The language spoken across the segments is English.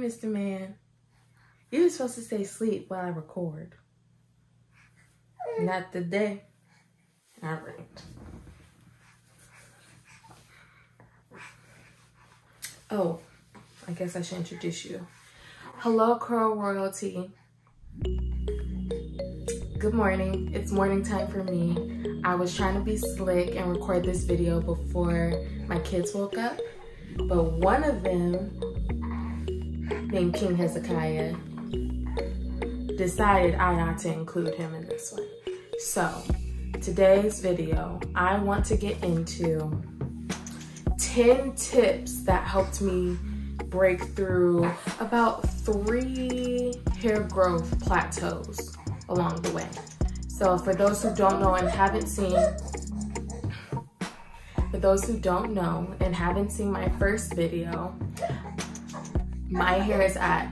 Mr. Man. You were supposed to stay asleep while I record. Not today. All right. Oh, I guess I should introduce you. Hello, Curl Royalty. Good morning. It's morning time for me. I was trying to be slick and record this video before my kids woke up, but one of them, named King Hezekiah, decided I ought to include him in this one. So, today's video, I want to get into 10 tips that helped me break through about 3 hair growth plateaus along the way. So for those who don't know and haven't seen, my first video, my hair is at,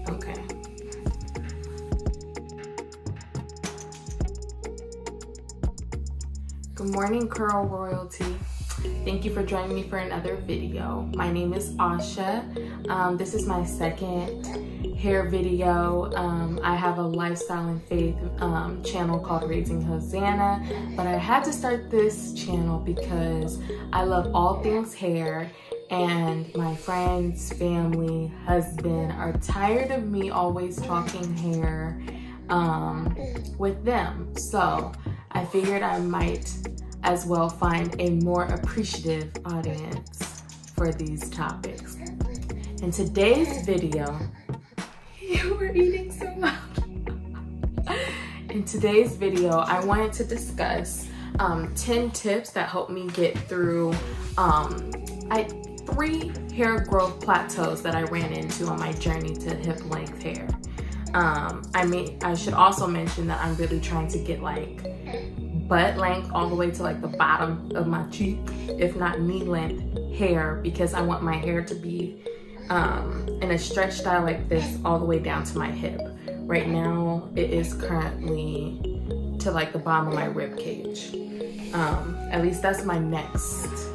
okay. Good morning, Curl Royalty. Thank you for joining me for another video. My name is Asha. This is my second hair video. I have a lifestyle and faith channel called Raising Hosanna, but I had to start this channel because I love all things hair, and my friends, family, husband are tired of me always talking hair with them. So I figured I might as well find a more appreciative audience for these topics. In today's video, we're eating so loud. In today's video, I wanted to discuss 10 tips that helped me get through 3 hair growth plateaus that I ran into on my journey to hip length hair. I should also mention that I'm really trying to get like butt length all the way to like the bottom of my cheek, if not knee length hair, because I want my hair to be in a stretch style like this all the way down to my hip. Right now it is currently to like the bottom of my rib cage. At least that's my next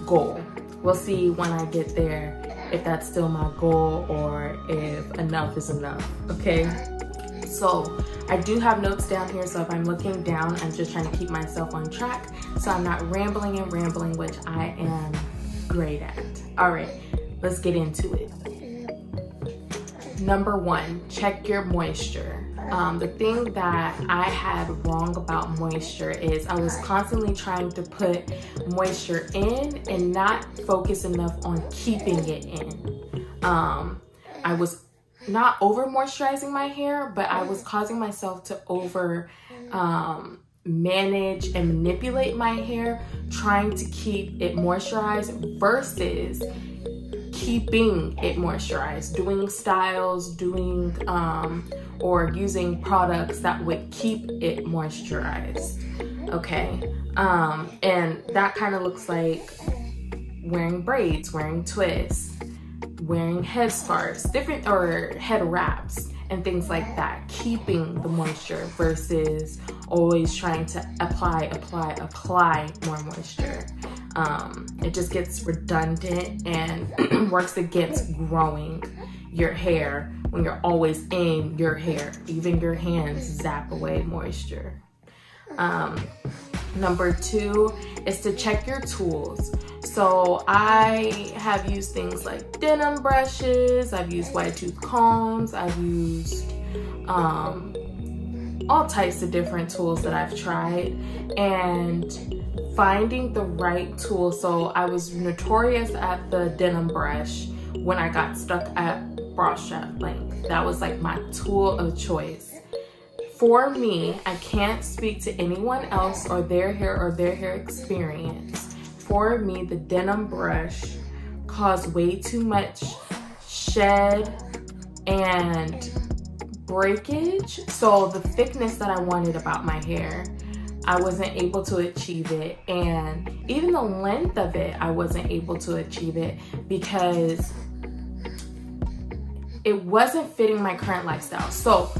goal. We'll see when I get there if that's still my goal or if enough is enough, okay? So I do have notes down here, so if I'm looking down, I'm just trying to keep myself on track so I'm not rambling, which I am great at. All right, let's get into it. Number 1, check your moisture. The thing that I had wrong about moisture is I was constantly trying to put moisture in and not focus enough on keeping it in. I was not over moisturizing my hair, but I was causing myself to over manage and manipulate my hair, trying to keep it moisturized versus keeping it moisturized, doing styles, or using products that would keep it moisturized. Okay, and that kind of looks like wearing braids, wearing twists, wearing headscarves, or head wraps and things like that, keeping the moisture versus always trying to apply more moisture. It just gets redundant and works against growing your hair when you're always in your hair. Even your hands zap away moisture. Number 2 is to check your tools. So I have used things like denim brushes, I've used wide tooth combs, I've used all types of different tools that I've tried, and finding the right tool. So I was notorious at the denim brush when I got stuck at bra strap length. That was like my tool of choice. For me, I can't speak to anyone else or their hair experience. For me, the denim brush caused way too much shed and breakage. So the thickness that I wanted about my hair, I wasn't able to achieve it. And even the length of it, I wasn't able to achieve it because it wasn't fitting my current lifestyle. So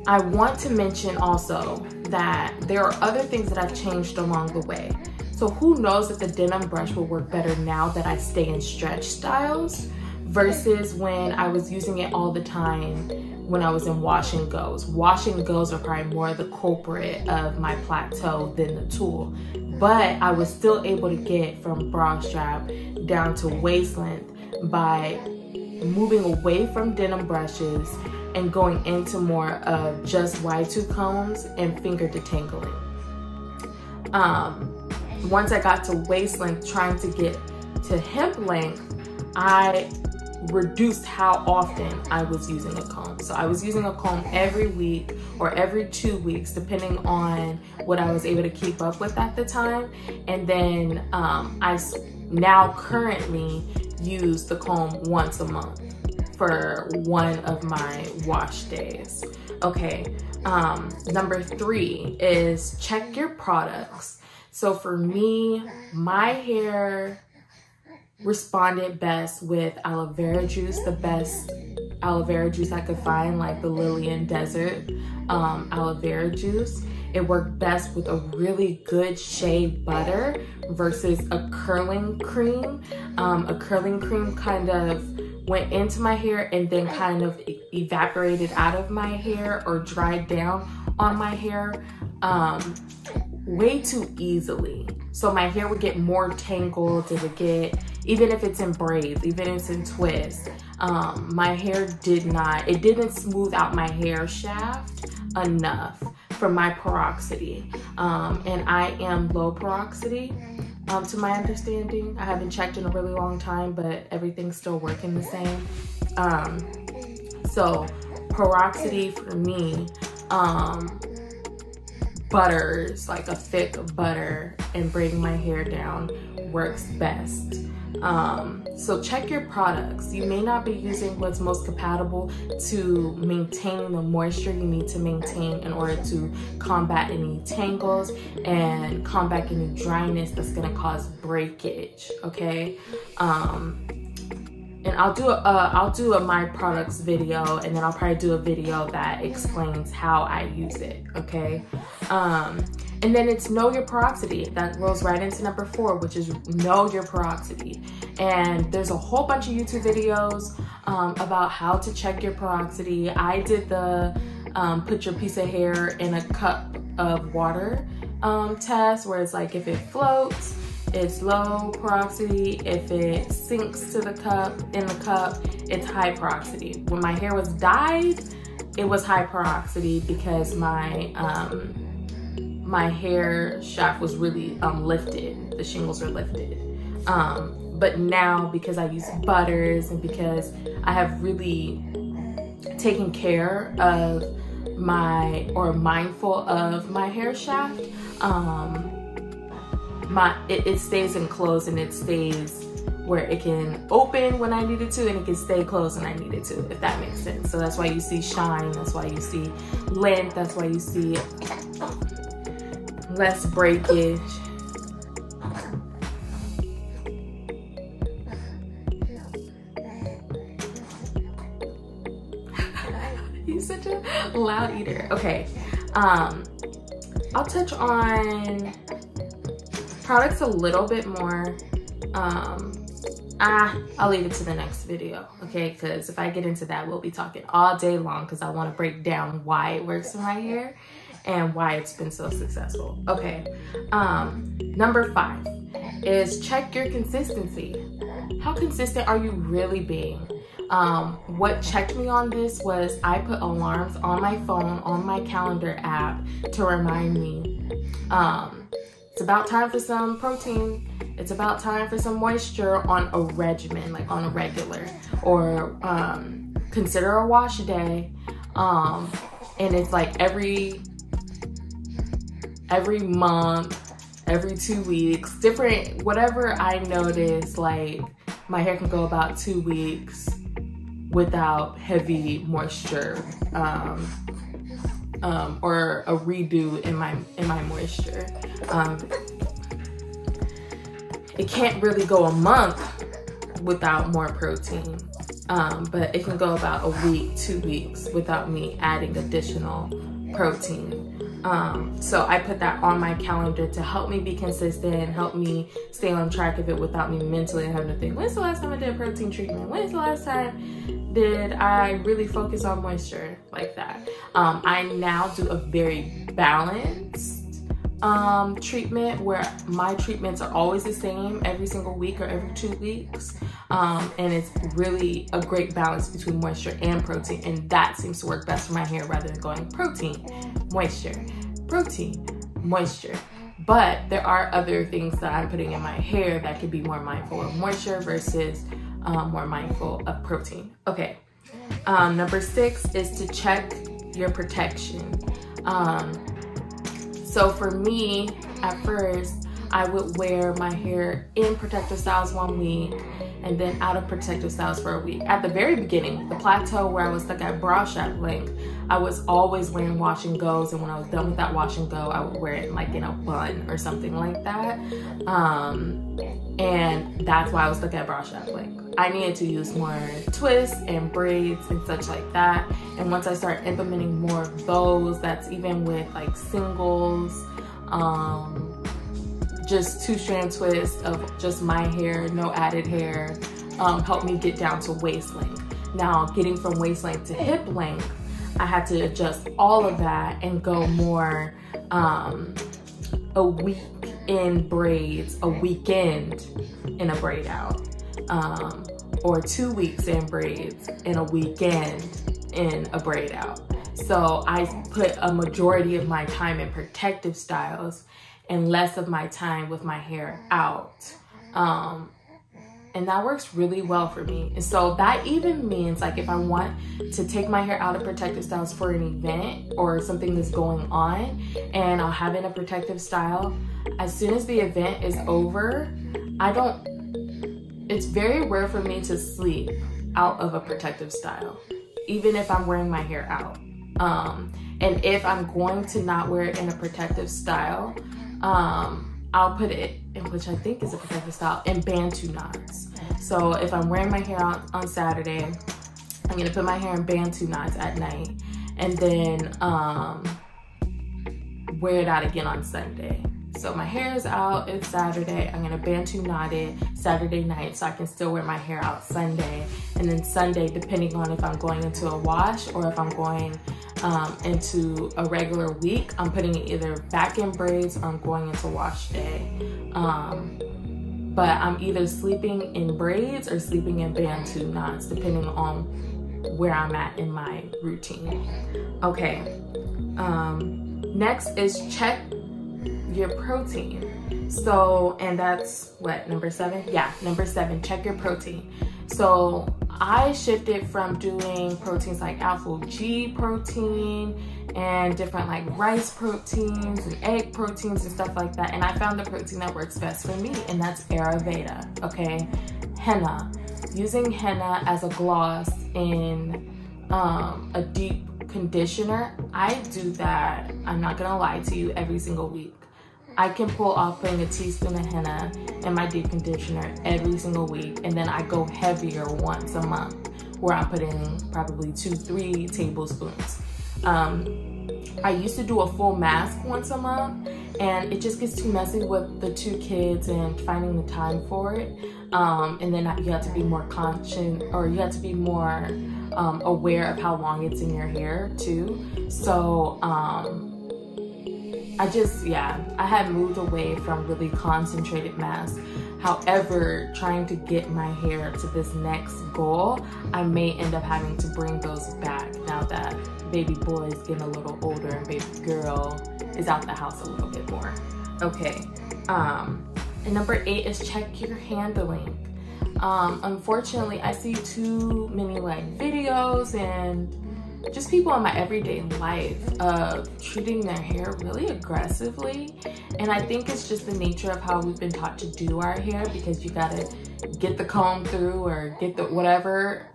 I want to mention also that there are other things that I've changed along the way. So who knows if the denim brush will work better now that I stay in stretch styles versus when I was using it all the time when I was in wash and goes. Wash and goes are probably more the culprit of my plateau than the tulle. But I was still able to get from bra strap down to waist length by moving away from denim brushes and going into more of just wide tooth combs and finger detangling. Once I got to waist length, trying to get to hip length, I reduced how often I was using a comb. So I was using a comb every week or every 2 weeks, depending on what I was able to keep up with at the time. And then I now currently use the comb once a month for one of my wash days. Okay, number 3 is check your products. So for me, my hair responded best with aloe vera juice, the best aloe vera juice I could find, like the Lillian Desert aloe vera juice. It worked best with a really good shea butter versus a curling cream. A curling cream kind of went into my hair and then kind of evaporated out of my hair or dried down on my hair way too easily. So my hair would get more tangled, it would get, even if it's in braids, even if it's in twists, my hair didn't smooth out my hair shaft enough for my porosity. And I am low porosity, to my understanding. I haven't checked in a really long time, but everything's still working the same. So porosity for me, butters, like a thick butter and bring my hair down works best. So check your products. You may not be using what's most compatible to maintain the moisture you need to maintain in order to combat any tangles and combat any dryness that's gonna cause breakage, okay? And I'll do a my products video, and then I'll probably do a video that explains how I use it, okay? And then it's know your porosity. That rolls right into number 4, which is know your porosity. And there's a whole bunch of YouTube videos about how to check your porosity. I did the put your piece of hair in a cup of water test, where it's like if it floats, it's low porosity. If it sinks to the cup, it's high porosity. When my hair was dyed, it was high porosity because my my hair shaft was really lifted. The shingles are lifted. But now, because I use butters and because I have really taken care of mindful of my hair shaft, it stays enclosed, and it stays where it can open when I need it to, and it can stay closed when I need it to, if that makes sense. So that's why you see shine, that's why you see length, that's why you see less breakage. You're such a loud eater. Okay, I'll touch on products a little bit more. I'll leave it to the next video, okay? Because if I get into that, we'll be talking all day long, because I want to break down why it works for my hair and why it's been so successful. Okay, number 5 is check your consistency. How consistent are you really being? What checked me on this was I put alarms on my phone, on my calendar app, to remind me it's about time for some protein. It's about time for some moisture on a regimen, like on a regular, or consider a wash day. And it's like every month, every 2 weeks, different, whatever I notice, like my hair can go about 2 weeks without heavy moisture, or a redo in my moisture. It can't really go a month without more protein, but it can go about a week, 2 weeks without me adding additional protein. So I put that on my calendar to help me be consistent, help me stay on track of it without me mentally having to think, when's the last time I did a protein treatment? When's the last time did I really focus on moisture like that? I now do a very balanced treatment where my treatments are always the same every single week or every 2 weeks. And it's really a great balance between moisture and protein. And that seems to work best for my hair rather than going protein, moisture, protein, moisture. But there are other things that I'm putting in my hair that could be more mindful of moisture versus more mindful of protein. Okay, number 6 is to check your protection. So for me, at first, I would wear my hair in protective styles 1 week and then out of protective styles for a week. At the very beginning, the plateau where I was stuck at bra strap length, I was always wearing wash and goes, and when I was done with that wash and go, I would wear it like in a bun or something like that. And that's why I was stuck at bra strap length. I needed to use more twists and braids and such like that. And once I start implementing more of those, that's even with like singles, just 2-strand twists of just my hair, no added hair, helped me get down to waist length. Now, getting from waist length to hip length, I had to adjust all of that and go more a week in braids, a weekend in a braid out, or 2 weeks in braids and a weekend in a braid out. So I put a majority of my time in protective styles and less of my time with my hair out. And that works really well for me. And so that even means like if I want to take my hair out of protective styles for an event or something that's going on and I'll have it in a protective style, as soon as the event is over, it's very rare for me to sleep out of a protective style, even if I'm wearing my hair out. And if I'm going to not wear it in a protective style, I'll put it in, which I think is a protective style, in Bantu knots. So if I'm wearing my hair out on Saturday, I'm gonna put my hair in Bantu knots at night and then wear it out again on Sunday. So my hair is out, it's Saturday, I'm gonna Bantu knot it Saturday night so I can still wear my hair out Sunday. And then Sunday, depending on if I'm going into a wash or if I'm going into a regular week, I'm putting it either back in braids or I'm going into wash day. But I'm either sleeping in braids or sleeping in Bantu knots, depending on where I'm at in my routine. Okay, next is check your protein. So, and that's what, number 7? Yeah, number 7, check your protein. So I shifted from doing proteins like alpha G protein and different like rice proteins and egg proteins and stuff like that. And I found the protein that works best for me, and that's Ayurveda, okay? Henna. Using henna as a gloss in a deep conditioner, I do that, I'm not gonna lie to you, every single week. I can pull off putting a teaspoon of henna in my deep conditioner every single week, and then I go heavier once a month, where I'm putting probably 2-3 tablespoons. I used to do a full mask once a month, and it just gets too messy with the 2 kids and finding the time for it. And then you have to be more conscious, or you have to be more aware of how long it's in your hair too. So I had moved away from really concentrated masks. However, trying to get my hair to this next goal, I may end up having to bring those back now that baby boy is getting a little older and baby girl is out the house a little bit more. Okay, and number 8 is check your handling. Unfortunately, I see too many like videos and just people in my everyday life of treating their hair really aggressively. And I think it's just the nature of how we've been taught to do our hair, because you gotta get the comb through or get the whatever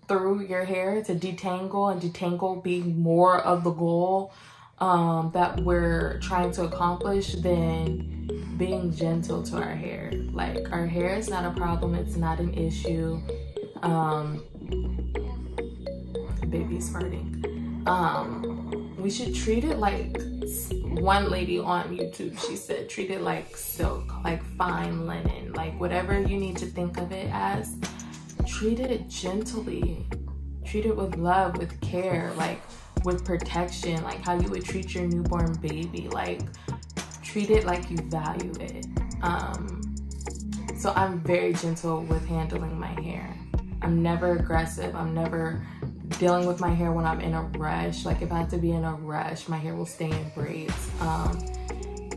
through your hair to detangle, and detangle being more of the goal that we're trying to accomplish than being gentle to our hair. Like, our hair is not a problem, it's not an issue. Baby's farting. we should treat it like, one lady on YouTube, she said, treat it like silk, like fine linen, like whatever you need to think of it as, treat it gently, treat it with love, with care, like with protection, like how you would treat your newborn baby, like treat it like you value it. So I'm very gentle with handling my hair. I'm never aggressive. I'm never dealing with my hair when I'm in a rush. Like if I have to be in a rush, my hair will stay in braids.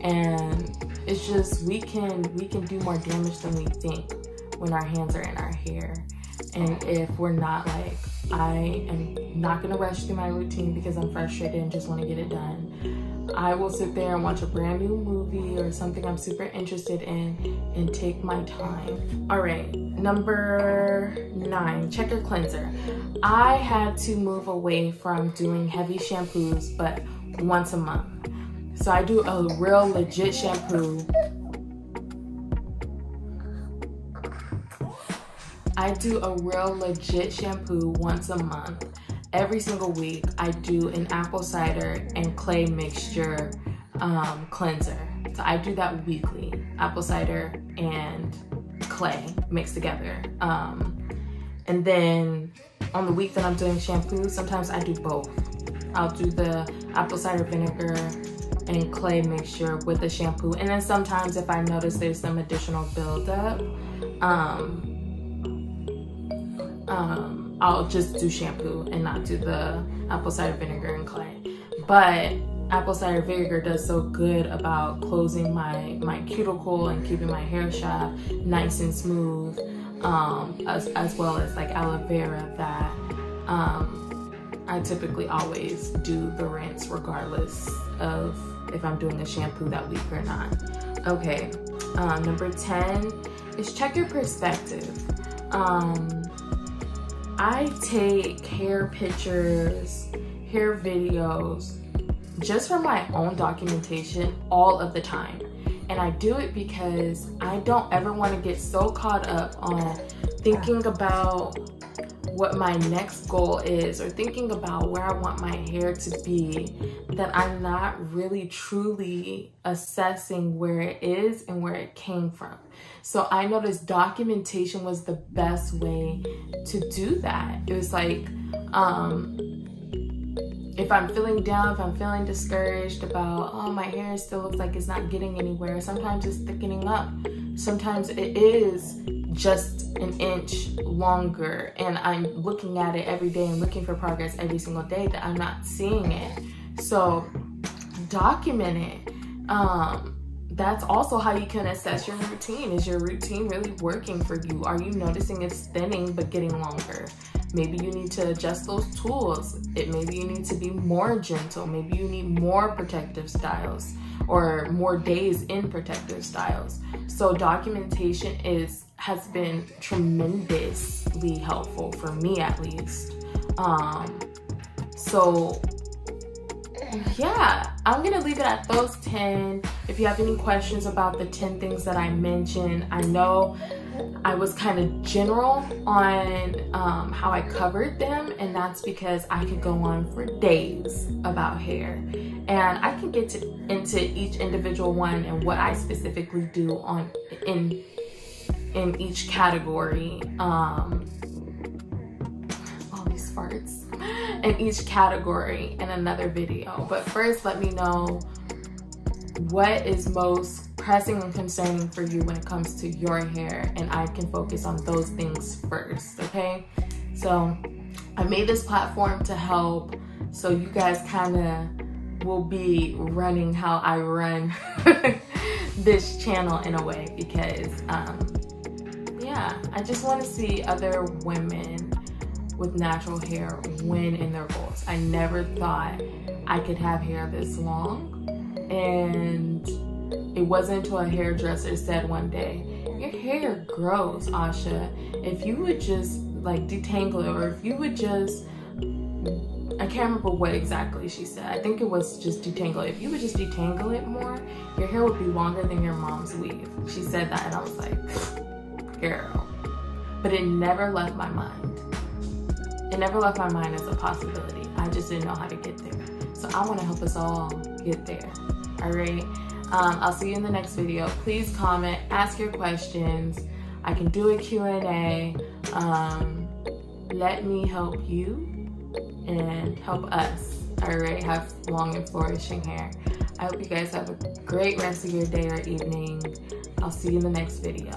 And it's just, we can do more damage than we think when our hands are in our hair. And if we're not, like, I am not gonna rush through my routine because I'm frustrated and just wanna get it done. I will sit there and watch a brand new movie or something I'm super interested in and take my time. All right, number 9, check your cleanser. I had to move away from doing heavy shampoos, but once a month. So I do a real legit shampoo. I do a real legit shampoo once a month. Every single week, I do an apple cider and clay mixture cleanser. So I do that weekly, apple cider and clay mixed together. And then on the week that I'm doing shampoo, sometimes I do both. I'll do the apple cider vinegar and clay mixture with the shampoo. And then sometimes if I notice there's some additional buildup, I'll just do shampoo and not do the apple cider vinegar and clay. But apple cider vinegar does so good about closing my cuticle and keeping my hair shaft nice and smooth, as well as like aloe vera, that I typically always do the rinse regardless of if I'm doing a shampoo that week or not. Okay, number 10 is check your perspective. I take hair pictures, hair videos, just for my own documentation all of the time. And I do it because I don't ever want to get so caught up on thinking about what my next goal is or thinking about where I want my hair to be, that I'm not really truly assessing where it is and where it came from. So I noticed documentation was the best way to do that. It was like, if I'm feeling down, if I'm feeling discouraged about, oh, my hair still looks like it's not getting anywhere, sometimes it's thickening up. Sometimes it is just an inch longer and I'm looking at it every day and looking for progress every single day that I'm not seeing it. So document it. That's also how you can assess your routine. Is your routine really working for you? Are you noticing it's thinning but getting longer? Maybe you need to adjust those tools. Maybe you need to be more gentle. Maybe you need more protective styles or more days in protective styles. So documentation has been tremendously helpful for me, at least. So yeah, I'm gonna leave it at those 10. If you have any questions about the 10 things that I mentioned, I know I was kind of general on how I covered them, and that's because I could go on for days about hair, and I can get into each individual one and what I specifically do in each category. All these farts. In each category in another video. But first, let me know what is most pressing and concerning for you when it comes to your hair, and I can focus on those things first, okay? So I made this platform to help, so you guys kind of will be running how I run this channel in a way, because yeah, I just want to see other women with natural hair win in their goals. I never thought I could have hair this long, and it wasn't until a hairdresser said one day, your hair grows, Asha. If you would just like detangle it, or if you would just, I can't remember what exactly she said. I think it was just detangle it. If you would just detangle it more, your hair would be longer than your mom's weave. She said that and I was like, girl. But it never left my mind. It never left my mind as a possibility. I just didn't know how to get there. So I want to help us all get there. All right. I'll see you in the next video. Please comment, ask your questions. I can do a Q&A. Let me help you and help us, all right, have long and flourishing hair. I hope you guys have a great rest of your day or evening. I'll see you in the next video.